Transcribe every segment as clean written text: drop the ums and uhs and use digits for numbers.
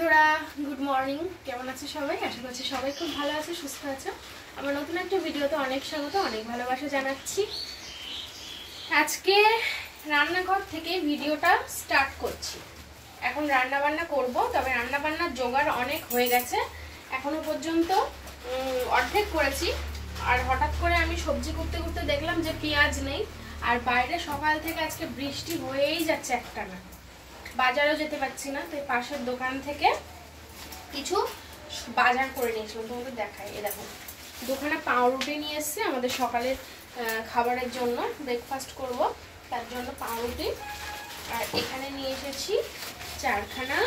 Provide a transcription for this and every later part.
বন্ধুরা good morning, কেমন আছো সবাই? আশা করছি সবাই খুব ভালো আছে, সুস্থ আছো। আমার নতুন একটা ভিডিওতে অনেক স্বাগত, অনেক ভালোবাসা জানাচ্ছি। আজকে রান্নাঘর থেকে ভিডিওটা স্টার্ট করছি। এখন রান্না বান্না করব, তবে রান্না বান্নার জোগাড় অনেক হয়ে গেছে, এখনো পর্যন্ত অর্ধেক করেছি। আর হঠাৎ করে আমি সবজি করতে করতে দেখলাম যে পেঁয়াজ নেই, আর বাইরে সকাল থেকে আজকে বৃষ্টি হয়েই যাচ্ছে একটানা, বাজারেও যেতে পারছি না। তো পাশের দোকান থেকে কিছু বাজার করে নিয়েছিলাম, তোমাদের দেখাই। এ দেখো, দোকানে পাউরুটি নিয়ে এসছে আমাদের সকালের খাবারের জন্য, ব্রেকফাস্ট করব তার জন্য পাউরুটি। আর এখানে নিয়ে এসেছি চারখানা,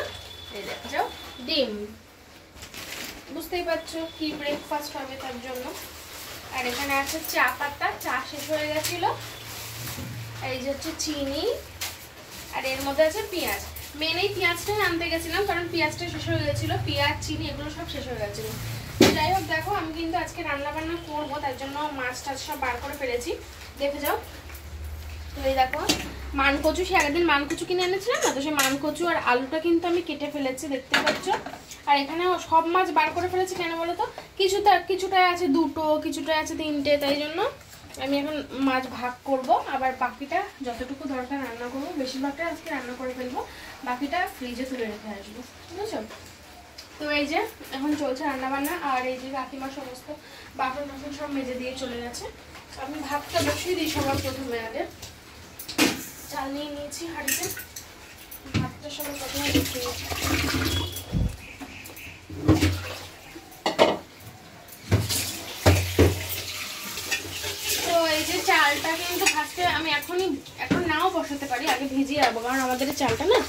এই দেখো যাও, ডিম। বুঝতেই পারছো কি ব্রেকফাস্ট হবে তার জন্য। আর এখানে আছে চা পাতা, চা শেষ হয়ে গেছিল। এই যে হচ্ছে চিনি, আর এর মধ্যে আছে পেঁয়াজ। মেন এই পেঁয়াজটাই আনতে গেছিলাম, কারণ পেঁয়াজটা শেষ হয়ে গেছিলো, পেঁয়াজ চিনি এগুলো সব শেষ হয়ে গেছিলো। যাই হোক, দেখো আমি কিন্তু আজকে রান্না বান্না করবো, তার জন্য মাছ টাছ সব বার করে ফেলেছি, দেখে যাও। তো এই দেখো মানকচু, সে আগের মানকচু কিনে এনেছিলাম না, তো সেই মানকচু আর আলুটা কিন্তু আমি কেটে ফেলেছি, দেখতে পাচ্ছ। আর এখানে সব মাছ বার করে ফেলেছি, কেন বলো তো, কিছুটাই আছে দুটো, কিছুটাই আছে তিনটে, তাই জন্য আমি এখন মাছ ভাগ করব। আবার বাকিটা যতটুকু দরকার রান্না করবো, বেশিরভাগটা আজকে রান্না করে ফেলবো, বাকিটা ফ্রিজে তুলে রেখে আসবো, বুঝেছো। তো এই যে এখন চলছে রান্না বান্না। আর এই যে কাকিমা সমস্ত বাসন টাসন সব মেজে দিয়ে চলে গেছে। আমি ভাতটা বসিয়ে দিই সবার প্রথমে। আগে চাল নিয়ে নিয়েছি হাঁড়িতে, ভাতটা সবার প্রথমে বসিয়ে নিয়েছি। চালটা কিন্তু ফার্স্টে আমি এখন নাও বসাতে পারি, আগে ভিজিয়ে রাখবো, কারণ আমাদের চালটা না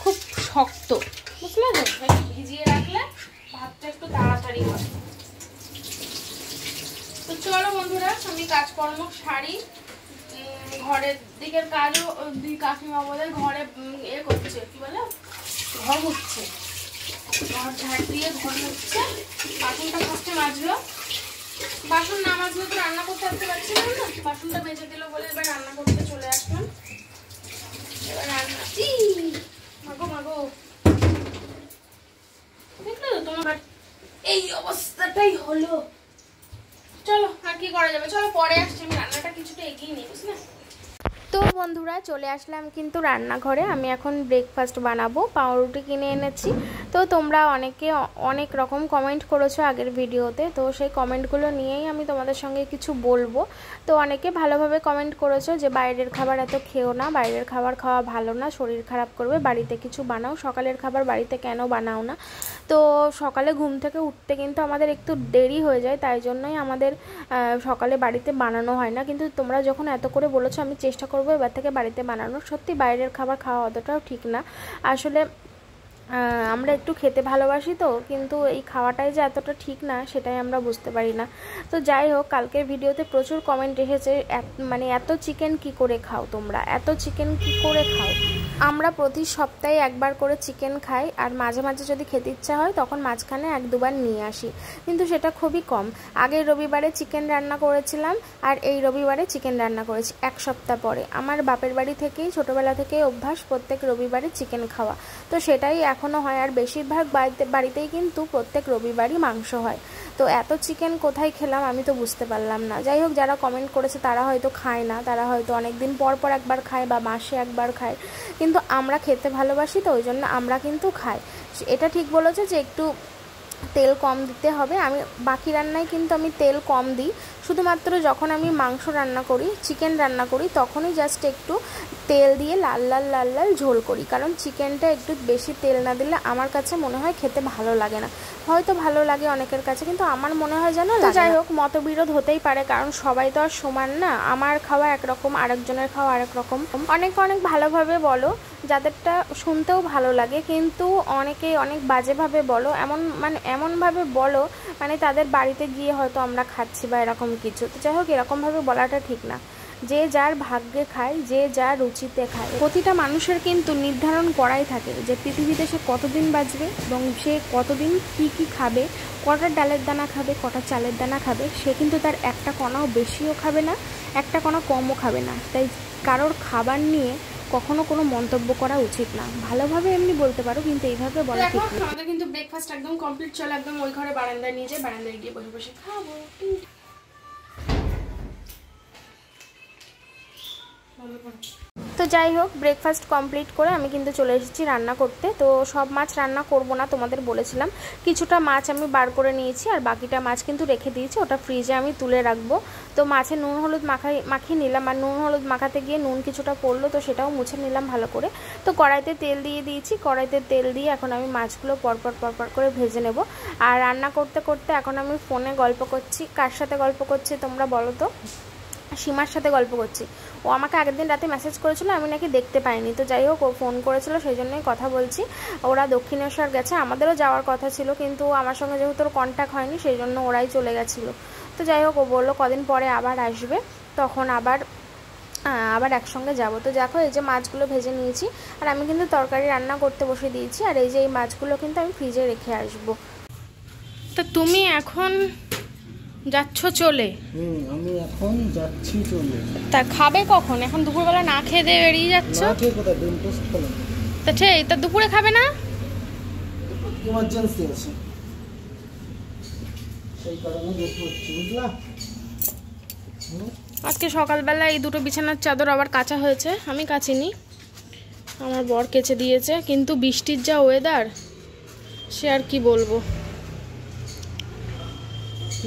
খুব শক্ত, বুঝলে তো, ভিজিয়ে রাখলে ভাতটা একটু তাড়াতাড়ি হয়। তো চলো বন্ধুরা, আমি কাজকর্ম সারি, ঘরের দিকের কাজও কাকিমা বলে ঘরে এ করছে, কি বলে, ঘর মুছছে, ঘর ঝাড় দিয়ে ঘর মুছছে। বাসনটা ফার্স্টে মাজলো, বাসন না মাজলে তো রান্না করতে আসতে পারছিলাম না, বাসনটা মেজে দিল বলে এবার রান্না করতে চলে আসলাম। এবার রান্না মাগো দেখলে তো তোমার এই অবস্থাটাই হলো। চলো আর কি করা যাবে, চলো পরে আসছি, আমি রান্নাটা কিছুটা এগিয়ে নিই, বুঝলে। তো বন্ধুরা চলে আসলাম কিন্তু রান্নাঘরে। আমি এখন ব্রেকফাস্ট বানাবো, পাউরুটি কিনে এনেছি। তো তোমরা অনেকে অনেক রকম কমেন্ট করেছো আগের ভিডিওতে, তো সেই কমেন্টগুলো নিয়েই আমি তোমাদের সঙ্গে কিছু বলবো। তো অনেকে ভালোভাবে কমেন্ট করেছো যে বাইরের খাবার এত খেও না, বাইরের খাবার খাওয়া ভালো না, শরীর খারাপ করবে, বাড়িতে কিছু বানাও, সকালের খাবার বাড়িতে কেন বানাও না। তো সকালে ঘুম থেকে উঠতে কিন্তু আমাদের একটু দেরি হয়ে যায়, তাই জন্যই আমাদের সকালে বাড়িতে বানানো হয় না। কিন্তু তোমরা যখন এত করে বলেছো, আমি চেষ্টা করবো এবার থেকে বাড়িতে বানানো। সত্যি বাইরের খাবার খাওয়া অতটাও ঠিক না, আসলে আমরা একটু খেতে ভালোবাসি তো, কিন্তু এই খাওয়াটাই যে এতটা ঠিক না সেটাই আমরা বুঝতে পারি না। তো যাই হোক, কালকের ভিডিওতে প্রচুর কমেন্ট এসেছে, মানে এত চিকেন কি করে খাও তোমরা, এত চিকেন কি করে খাও। আমরা প্রতি সপ্তাহে একবার করে চিকেন খাই, আর মাঝে মাঝে যদি খেতে ইচ্ছা হয় তখন মাঝখানে এক দুবার নিয়ে আসি, কিন্তু সেটা খুবই কম। আগের রবিবারে চিকেন রান্না করেছিলাম, আর এই রবিবারে চিকেন রান্না করেছি এক সপ্তাহ পরে। আমার বাপের বাড়ি থেকেই ছোটোবেলা থেকেই অভ্যাস প্রত্যেক রবিবারে চিকেন খাওয়া, তো সেটাই এখনও হয়। আর বেশিরভাগ বাড়িতেই কিন্তু প্রত্যেক রবিবারই মাংস হয়। তো এত চিকেন কোথায় খেলাম আমি তো বুঝতে পারলাম না। যাই হোক, যারা কমেন্ট করেছে তারা হয়তো খায় না, তারা হয়তো অনেক দিন পর পর একবার খায় বা মাসে একবার খায়, কিন্তু আমরা খেতে ভালোবাসি, তো ওই জন্য আমরা কিন্তু খাই। এটা ঠিক বলেছে যে একটু তেল কম দিতে হবে। আমি বাকি রান্নায় কিন্তু আমি তেল কম দিই, শুধুমাত্র যখন আমি মাংস রান্না করি, চিকেন রান্না করি, তখনই জাস্ট একটু তেল দিয়ে লাল লাল লাল লাল ঝোল করি, কারণ চিকেনটা একটু বেশি তেল না দিলে আমার কাছে মনে হয় খেতে ভালো লাগে না। হয়তো ভালো লাগে অনেকের কাছে, কিন্তু আমার মনে হয় যেন। তো যাই হোক, মতবিরোধ হতেই পারে, কারণ সবাই তো আর সমান না। আমার খাওয়া একরকম, আরেকজনের খাওয়া আরেক রকম। অনেক ভালোভাবে বলো, যাদেরটা শুনতেও ভালো লাগে, কিন্তু অনেকে অনেক বাজেভাবে বলো, এমনভাবে বলো মানে তাদের বাড়িতে গিয়ে হয়তো আমরা খাচ্ছি বা এরকম কিছু। তো যাই হোক, এরকমভাবে বলাটা ঠিক না। যে যার ভাগ্যে খায়, যে যার রুচিতে খায়। প্রতিটা মানুষের কিন্তু নির্ধারণ করাই থাকে যে পৃথিবীতে সে কতদিন বাঁচবে এবং সে কতদিন কি খাবে, কটা ডালের দানা খাবে, কটা চালের দানা খাবে। সে কিন্তু তার একটা কণাও বেশিও খাবে না, একটা কণা কমও খাবে না। তাই কারোর খাবার নিয়ে কখনো কোনো মন্তব্য করা উচিত না। ভালোভাবে এমনি বলতে পারো, কিন্তু এইভাবে বলা ঠিক না। আমাদের কিন্তু ব্রেকফাস্ট একদম কমপ্লিট। চলো একদম ওই ঘরে বারান্দায় নিয়ে যাই, বারান্দায় গিয়ে বসে বসে খাবো। তো যাই হোক, ব্রেকফাস্ট কমপ্লিট করে আমি কিন্তু চলে এসেছি রান্না করতে। তো সব মাছ রান্না করব না, তোমাদের বলেছিলাম। কিছুটা মাছ আমি বার করে নিয়েছি, আর বাকিটা মাছ কিন্তু রেখে দিয়েছি, ওটা ফ্রিজে আমি তুলে রাখবো। তো মাছে নুন হলুদ মাখিয়ে নিলাম, আর নুন হলুদ মাখাতে গিয়ে নুন কিছুটা পড়লো, তো সেটাও মুছে নিলাম ভালো করে। তো কড়াইতে তেল দিয়ে দিয়েছি, কড়াইতে তেল দিয়ে এখন আমি মাছগুলো পরপর করে ভেজে নেব। আর রান্না করতে করতে এখন আমি ফোনে গল্প করছি। কার সাথে গল্প করছি তোমরা বলো তো? সীমার সাথে গল্প করছি। ও আমাকে আগের দিন রাতে মেসেজ করেছিল, আমি নাকি দেখতে পাইনি। তো যাই হোক, ও ফোন করেছিল, সেই জন্যই কথা বলছি। ওরা দক্ষিণেশ্বর গেছে, আমাদেরও যাওয়ার কথা ছিল, কিন্তু আমার সঙ্গে যেহেতু ওর কন্ট্যাক্ট হয়নি, সেই জন্য ওরাই চলে গেছিলো। তো যাই হোক, ও বললো কদিন পরে আবার আসবে, তখন আবার একসঙ্গে যাব। তো দেখো, এই যে মাছগুলো ভেজে নিয়েছি, আর আমি কিন্তু তরকারি রান্না করতে বসে দিয়েছি। আর এই যে এই মাছগুলো কিন্তু আমি ফ্রিজে রেখে আসবো। তা তুমি এখন যাচ্ছ চলে? আমি এখন যাচ্ছি চলে। তা খাবে কখন? এখন দুপুরবেলা না খেয়ে দিয়ে বেরিয়ে যাচ্ছ? না খেয়ে কোথায়? ডিম টোস্ট খেলাম। তা ঠিক, তা দুপুরে খাবে না? ইমার্জেন্সি আছে, সেই কারণে যেতে হচ্ছে, বুঝলা? আজকে সকালবেলা এই দুটো বিছানার চাদর আবার কাচা হয়েছে, আমি কাচিনি, আমার বর কেচে দিয়েছে। কিন্তু বৃষ্টির যা ওয়েদার, সে আর কি বলবো।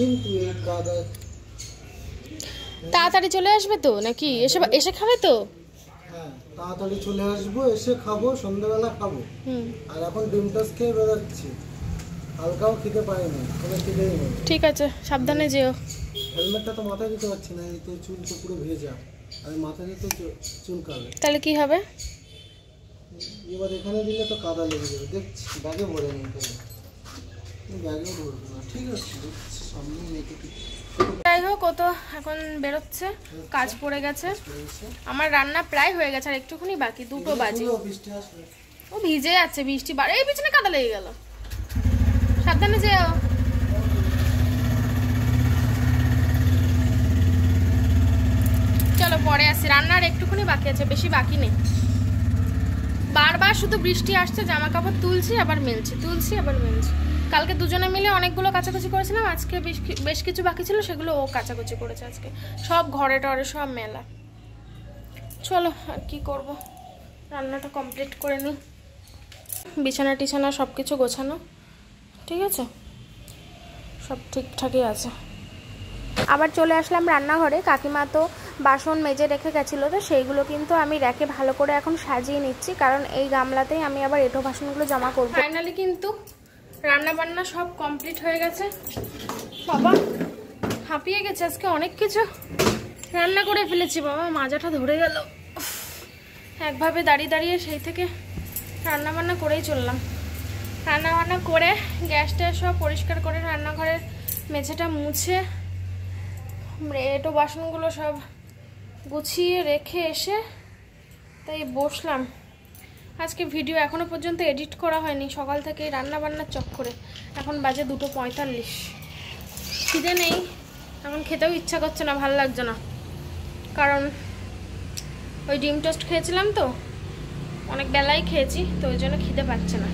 কিন্তু তাড়াতাড়ি চলে আসবে তো নাকি? এসে খাবে তো? হ্যাঁ, তাড়াতাড়ি চলে আসবো, এসে খাবো, সন্ধ্যাবেলা খাবো। আর এখন ডিম টোস্ট খেয়ে বেরোচ্ছি, হালকাও খেতে পারিনি, কোনো খিদেই নেই। ঠিক আছে, সাবধানে যেও। হেলমেটটা তো মাথায় দিতে পারছি না, এই তো চুল তো পুরো ভেজা, আমি মাথায় দিতে চুল কাবে। তাহলে কি হবে? এবার এখানে দিলে তো কাদা লেগে যাবে, দেখছি। ব্যাগে ভরে নিই, ব্যাগেও ধরবো না, ঠিক আছে, দেখছি সামনে রেখে। যাই হোক, ও তো এখন বেরোচ্ছে, কাজ পড়ে গেছে। আমার রান্না প্রায় হয়ে গেছে, আর একটুখানি বাকি, 2টো বাজে। ও ভিজে যাচ্ছে, বৃষ্টি বাড়ে। এই পিছনে কাদা লেগে গেল, সাবধানে যেও। চলো পরে আসি, রান্নার একটুখানি বাকি আছে, বেশি বাকি নেই। বারবার শুধু বৃষ্টি আসছে, জামা কাপড় তুলছি আবার মেলছি, তুলছি আবার মেলছি। কালকে দুজনে মিলে অনেকগুলো কাচাকুচি করেছিলাম, আজকে বেশ কিছু বাকি ছিল, সেগুলো ও কাচাকুচি করেছে আজকে। সব ঘরে টরে সব মেলা। চলো আর কি করব, রান্নাটা কমপ্লিট করে নিই। বিছানা টিছানা সব কিছু গোছানো ঠিক আছে, সব ঠিকঠাকই আছে। আবার চলে আসলাম রান্নাঘরে। কাকিমা তো বাসন মেজে রেখে গেছিলো, তো সেইগুলো কিন্তু আমি র্যাকে ভালো করে এখন সাজিয়ে নিচ্ছি, কারণ এই গামলাতেই আমি আবার এঁটো বাসনগুলো জমা করব। ফাইনালি কিন্তু রান্না বান্না সব কমপ্লিট হয়ে গেছে। বাবা হাঁপিয়ে গেছে, আজকে অনেক কিছু রান্না করে ফেলেছি। বাবা মাজাটা ধরে গেল, একভাবে দাঁড়িয়ে দাঁড়িয়ে সেই থেকে রান্না বান্না করেই চললাম। রান্না বান্না করে গ্যাসটা সব পরিষ্কার করে রান্নাঘরের মেঝেটা মুছে এঁটো বাসনগুলো সব গুছিয়ে রেখে এসে তাই বসলাম। আজকে ভিডিও এখনো পর্যন্ত এডিট করা হয়নি, সকাল থেকে রান্না বান্নার চক্করে। এখন বাজে 2:45, খিদে নেই এখন, খেতেও ইচ্ছা করছে না, ভালো লাগছে না, কারণ ওই ডিম টোস্ট খেয়েছিলাম তো, অনেক বেলায় খেয়েছি, তো ওই জন্য খিদে পাচ্ছে না।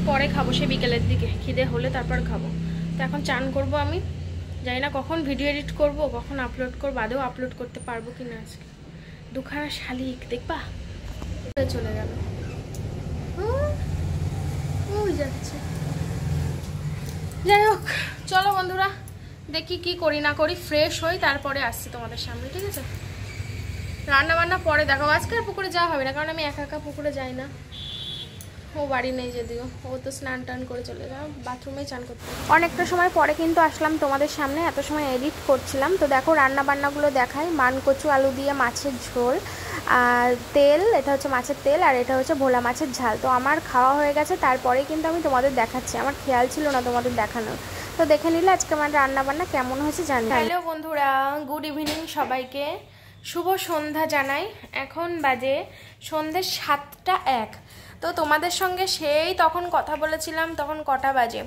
পরে খাবো, সে বিকেলের দিকে খিদে হলে তারপর খাবো। তো এখন চান করবো আমি, জানি না কখন ভিডিও এডিট করব, কখন আপলোড করবো, আদৌ আপলোড করতে পারবো কিনা। আজকে দুখানা শালিক দেখবা চলে গেল, যাচ্ছে। যাই হোক চলো বন্ধুরা, দেখি কি করি না করি, ফ্রেশ হই, তারপরে আসছি তোমাদের সামনে, ঠিক আছে? রান্না বান্না পরে দেখো। আজকে আর পুকুরে যাওয়া হবে না, কারণ আমি একা একা পুকুরে যাই না, ও বাড়ি নেই যদিও, ও তো স্নান টান করে চলে যায়, বাথরুমেই চান করতে। অনেকটা সময় পরে কিন্তু আসলাম তোমাদের সামনে, এত সময় এডিট করছিলাম। তো দেখো রান্না বান্নাগুলো দেখাই। মানকচু আলু দিয়ে মাছের ঝোল, আর তেল, এটা হচ্ছে মাছের তেল, আর এটা হচ্ছে ভোলা মাছের ঝাল। তো আমার খাওয়া হয়ে গেছে, তারপরে কিন্তু আমি তোমাদের দেখাচ্ছি, আমার খেয়াল ছিল না তোমাদের দেখানোর। তো দেখে নিলে আজকে আমার রান্না বান্না কেমন হয়েছে জানি। হ্যালো বন্ধুরা, গুড ইভিনিং সবাইকে, শুভ সন্ধ্যা জানাই। এখন বাজে সন্ধ্যে 7:01। তো তোমাদের সঙ্গে সেই তখন কথা বলেছিলাম, তখন কটা বাজে,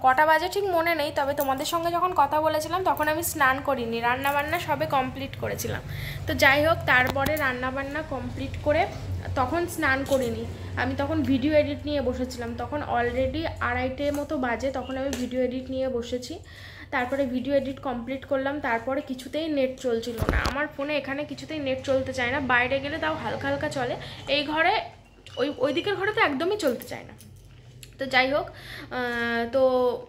কটা বাজে ঠিক মনে নেই, তবে তোমাদের সঙ্গে যখন কথা বলেছিলাম তখন আমি স্নান করিনি, রান্নাবান্না সবে কমপ্লিট করেছিলাম। তো যাই হোক, তারপরে রান্নাবান্না কমপ্লিট করে তখন স্নান করিনি, আমি তখন ভিডিও এডিট নিয়ে বসেছিলাম। তখন অলরেডি 2:30 মতো বাজে, তখন আমি ভিডিও এডিট নিয়ে বসেছি। তারপরে ভিডিও এডিট কমপ্লিট করলাম, তারপরে কিছুতেই নেট চলছিল না আমার ফোনে, এখানে কিছুতেই নেট চলতে চায় না, বাইরে গেলে তাও হালকা হালকা চলে, এই ঘরে ওই দিকের ঘরে তো একদমই চলতে চায় না। তো যাই হোক, তো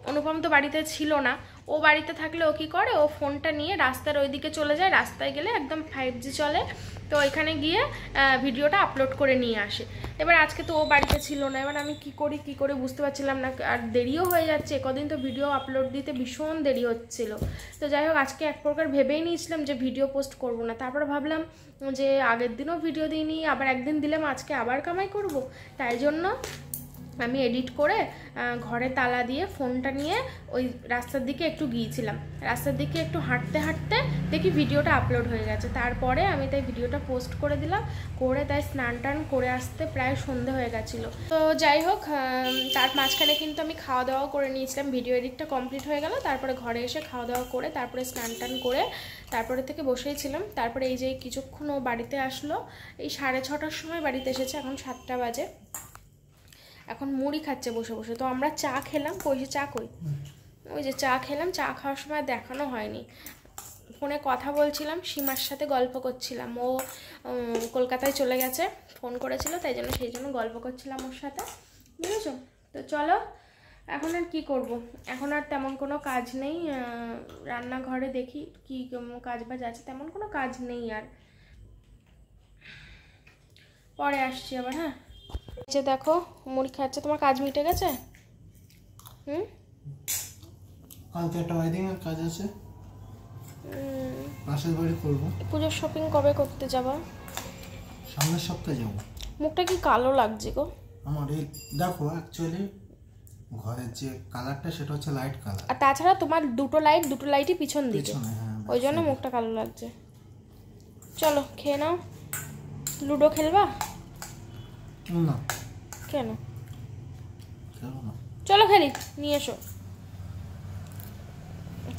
অনুপম তো বাড়িতে ছিল না, ও বাড়িতে থাকলে ও কী করে, ও ফোনটা নিয়ে রাস্তার ওই দিকে চলে যায়, রাস্তায় গেলে একদম 5G চলে, তো ওইখানে গিয়ে ভিডিওটা আপলোড করে নিয়ে আসে। এবার আজকে তো ও বাড়িতে ছিল না, এবার আমি কি করি বুঝতে পারছিলাম না, আর দেরিও হয়ে যাচ্ছে, কদিন তো ভিডিও আপলোড দিতে ভীষণ দেরি হচ্ছিল। তো যাই হোক, আজকে এক প্রকার ভেবেই নিয়েছিলাম যে ভিডিও পোস্ট করব না, তারপরে ভাবলাম যে আগের দিনও ভিডিও দিইনি, আবার একদিন দিলাম, আজকে আবার কামাই করব, তাই জন্য আমি এডিট করে ঘরে তালা দিয়ে ফোনটা নিয়ে ওই রাস্তার দিকে একটু গিয়েছিলাম, রাস্তার দিকে একটু হাঁটতে হাঁটতে দেখি ভিডিওটা আপলোড হয়ে গেছে, তারপরে আমি তাই ভিডিওটা পোস্ট করে দিলাম, করে তাই স্নান টান করে আসতে প্রায় সন্ধে হয়ে গেছিলো। তো যাই হোক, তার মাঝখানে কিন্তু আমি খাওয়া দাওয়াও করে নিয়েছিলাম, ভিডিও এডিটটা কমপ্লিট হয়ে গেল, তারপরে ঘরে এসে খাওয়া দাওয়া করে তারপরে স্নান টান করে তারপরে থেকে বসেই ছিলাম। তারপরে এই যে কিছুক্ষণ ও বাড়িতে আসলো, এই 6:30টার সময় বাড়িতে এসেছে, এখন 7টা বাজে, এখন মুড়ি খাচ্ছে বসে বসে। তো আমরা চা খেলাম, কইছে চা কই, ওই যে চা খেলাম, চা খাওয়ার সময় দেখানো হয়নি, ফোনে কথা বলছিলাম, সীমার সাথে গল্প করছিলাম, ও কলকাতায় চলে গেছে, ফোন করেছিল, তাই জন্য সেই জন্য গল্প করছিলাম ওর সাথে, বুঝেছো? তো চলো, এখন আর কি করব, এখন আর তেমন কোনো কাজ নেই, রান্নাঘরে দেখি কি কাজ বাজ আছে, তেমন কোনো কাজ নেই আর, পরে আসছি আবার। হ্যাঁ, যে দেখো মুড়ি খাচ্ছে, তোমার কাজ মিটে গেছে? কালকে একটা ওয়েডিংয়ের কাজ আছে, পাশের বাড়ি করবো। পুজোর শপিং কবে করতে যাবা? সামনের সপ্তাহে যাবো। মুখটা কি কালো লাগছে গো আমার? এই দেখো, অ্যাকচুয়ালি ঘরের যে কালারটা সেটা হচ্ছে লাইট কালার, আর তাছাড়া তোমার দুটো লাইটই পিছন দিকে, হ্যাঁ, ওই জন্য মুখটা কালো লাগছে। চলো খেয়ে নাও, লুডো খেলবা? না। কেন? খেলবো না। চলো খেলি, নিয়ে এসো,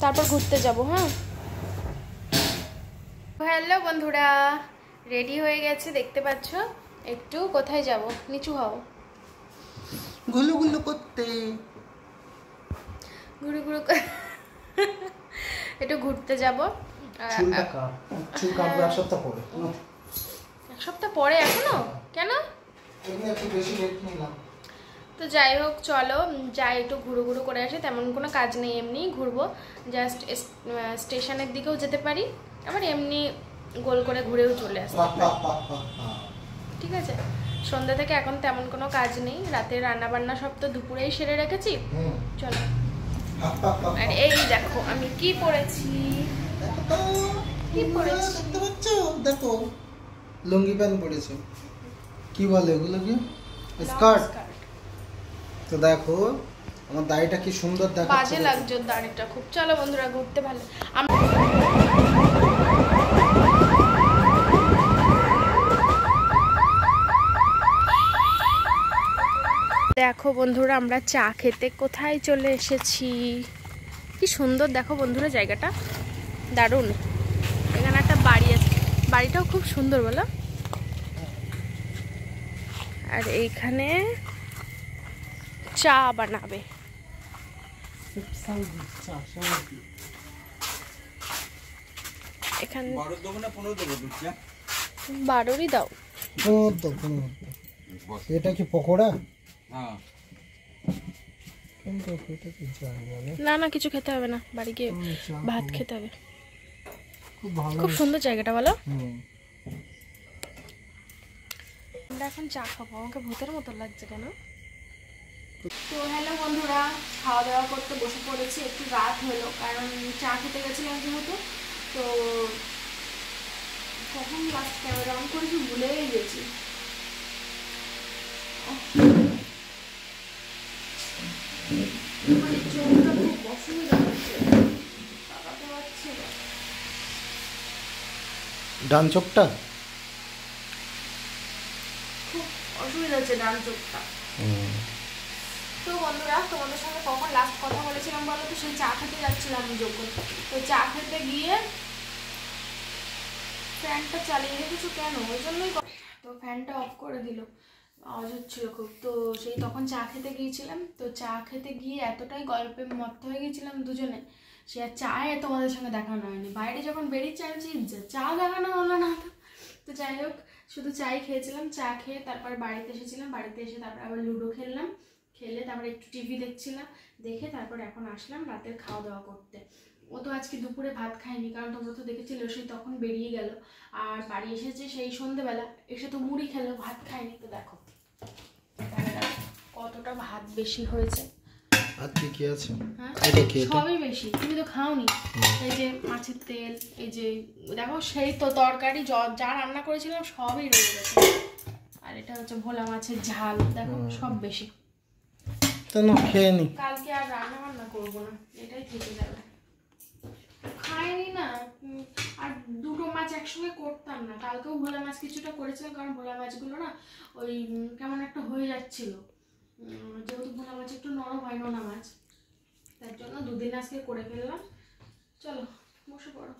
তারপর ঘুরতে যাব। হ্যাঁ, হ্যালো বন্ধুরা, রেডি হয়ে গেছে দেখতে পাচ্ছ, একটু কোথায় যাব, নিচু হও, গুলু করতে, ঘুরু একটু ঘুরতে যাব। চুল কাটবো এক সপ্তাহ পরে। 1 সপ্তাহ পরে? এখনো কেন? একটু বেশি লেট নিলাম। তো যাই হোক, চলো যাই একটু ঘুরু করে আসে, তেমন কোনো কাজ নেই, এমনি ঘুরবো, জাস্ট স্টেশনের দিকেও যেতে পারি, আবার এমনি গোল করে ঘুরেও চলে আসতে পারি, ঠিক আছে? সন্ধ্যা থেকে এখন তেমন কোনো কাজ নেই, রাতে রান্না বান্না সব তো দুপুরেই সেরে রেখেছি। চলো, আর এই দেখো আমি কি পরেছি, দেখো লুঙ্গি প্যান্ট পরেছে, কি বলে এগুলো, কি স্কার্ট। তো দেখো আমার দাড়িটা কি সুন্দর দেখাচ্ছে, বাজে লাগছে দাড়িটা খুব। চলো বন্ধুরা ঘুরতে, ভালো। দেখো বন্ধুরা, আমরা চা খেতে কোথায় চলে এসেছি, কি সুন্দর দেখো বন্ধুরা, জায়গাটা দারুণ, এখানে একটা বাড়ি আছে, বাড়িটাও খুব সুন্দর বলো, আর এইখানে চা বানাবে, এখানে 12ই দাও। এটা কি পকোড়া? না কিছু খেতে হবে না, বাড়ি গিয়ে ভাত খেতে হবে। খুব সুন্দর জায়গাটা বলো। আমরা এখন চা খাবো, আমাকে ভূতের মতো লাগছে কেন। তো হ্যালো বন্ধুরা, খাওয়া দাওয়া করতে বসে পড়েছি, একটু রাত হলো, কারণ চা খেতে গেছিলাম যেহেতু, তো কখন লাস্ট ক্যামেরা অন করেছি ভুলেই গেছি। চোখটা খুব অসুবিধা হচ্ছে, তাকাতে পারছি না, ডান চোখটা খুব অসুবিধা হচ্ছে, ডান চোখটা। তো বন্ধুরা তোমাদের সঙ্গে কখন লাস্ট কথা বলেছিলাম বলো তো? সেই চা খেতে যাচ্ছিলাম যোগ্য। তো চা খেতে গিয়ে ফ্যানটা চালিয়ে রেখেছো কেন? ওই জন্যই তো ফ্যানটা অফ করে দিল, আওয়াজ হচ্ছিল খুব। তো সেই তখন চা খেতে গিয়েছিলাম, তো চা খেতে গিয়ে এতটাই গল্পে মত্ত হয়ে গেছিলাম দুজনে, সে আর চায়ে তোমাদের সঙ্গে দেখানো হয়নি। বাইরে যখন বেরিয়েছি আমি চা দেখানো হলো না। তো যাই হোক, শুধু চাই খেয়েছিলাম। চা খেয়ে তারপর বাড়িতে এসেছিলাম, বাড়িতে এসে তারপর আবার লুডো খেললাম, খেলে তারপরে একটু টিভি দেখছিলাম, দেখে তারপর এখন আসলাম রাতের খাওয়া দাওয়া করতে। ও তো আজকে দুপুরে ভাত খায়নি, কারণ তোমরা তো দেখেছিলে সেই তখন বেরিয়ে গেল। আর বাড়ি এসেছে সেই সন্ধ্যেবেলা, এসে তো মুড়ি খেলো, ভাত খায়নি। তো দেখো কতটা ভাত বেশি হয়েছে। আর কি আছে? হ্যাঁ এটা কি? সবই বেশি, তুমি তো খাওনি। এই যে মাছের তেল, এই যে দেখো সেই তো তরকারি যা রান্না করেছিলাম সবই রয়ে গেছে। আর এটা হচ্ছে ভোলা মাছের ঝাল, দেখো সব বেশি। কেন খেয়ে নি? কালকে আর রান্না বান্না করবো না, এটাই থেকে যাবে। খাইনি না, আর দুটো মাছ একসঙ্গে করতাম না। কালকেও ভোলা মাছ কিছুটা করেছিলাম, কারণ ভোলা মাছগুলো না ওই কেমন একটা হয়ে যাচ্ছিল, যেহেতু ভোলা মাছ একটু নরম হয়, নোনা মাছ, তার জন্য দুদিন আজকে করে ফেললাম। চলো বসে পড়ো।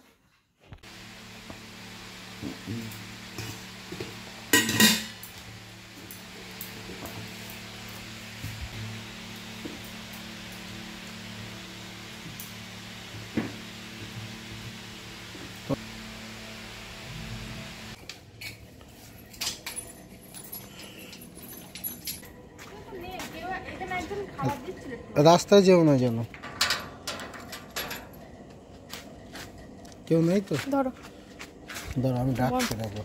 রাস্তায় যেও না যেন, কেউ নেই তো। ধরো ধরো আমি ডাকছি, দেখো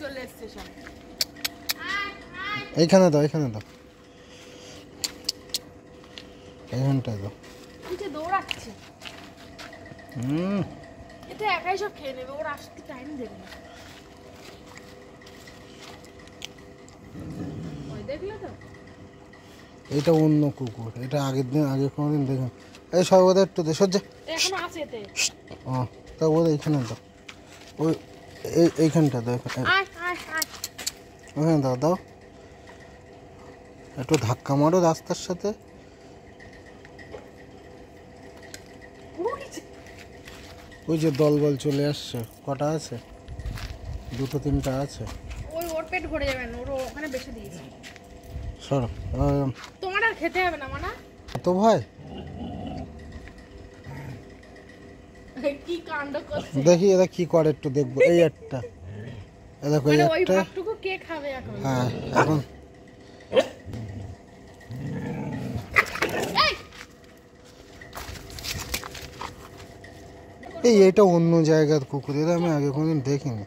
চলে এসছে সব। এইখানে দাও, এইখানে দাও, এইখানটায় দাও। দৌড়াচ্ছে, এটা একাই সব খেয়ে নেবে, ওর আসতে টাইম দেবে না। দেখলে তো, এটা অন্য কুকুর, এটা আগের দিন আগে কোনোদিন দেখুন। এই সর্বদা একটু দে, সহ্য এখনো আছে এতে। ও তা বলে এইখানে দাও, ওই এইখানটা দাও, ওখানে দাও, দাও একটু ধাক্কা মারো রাস্তার সাথে। ওই যে দলবল চলে আসছে, কটা আছে? দুটো তিনটা আছে। ওর পেট ভরে যাবে না, ওর ওখানে বেশি দিয়েছি। সরো, তোমার আর খেতে হবে না মানা। তো ভাই কি কাণ্ড করছে দেখি এরা কি করে, একটু দেখবো। এই একটা দেখো, এই ওই একটা। ভাতটুকু কে খাবে এখন? হ্যাঁ এখন এইটা অন্য জায়গার কুকুর, এরা আমি আগে কোনোদিন দেখিনি।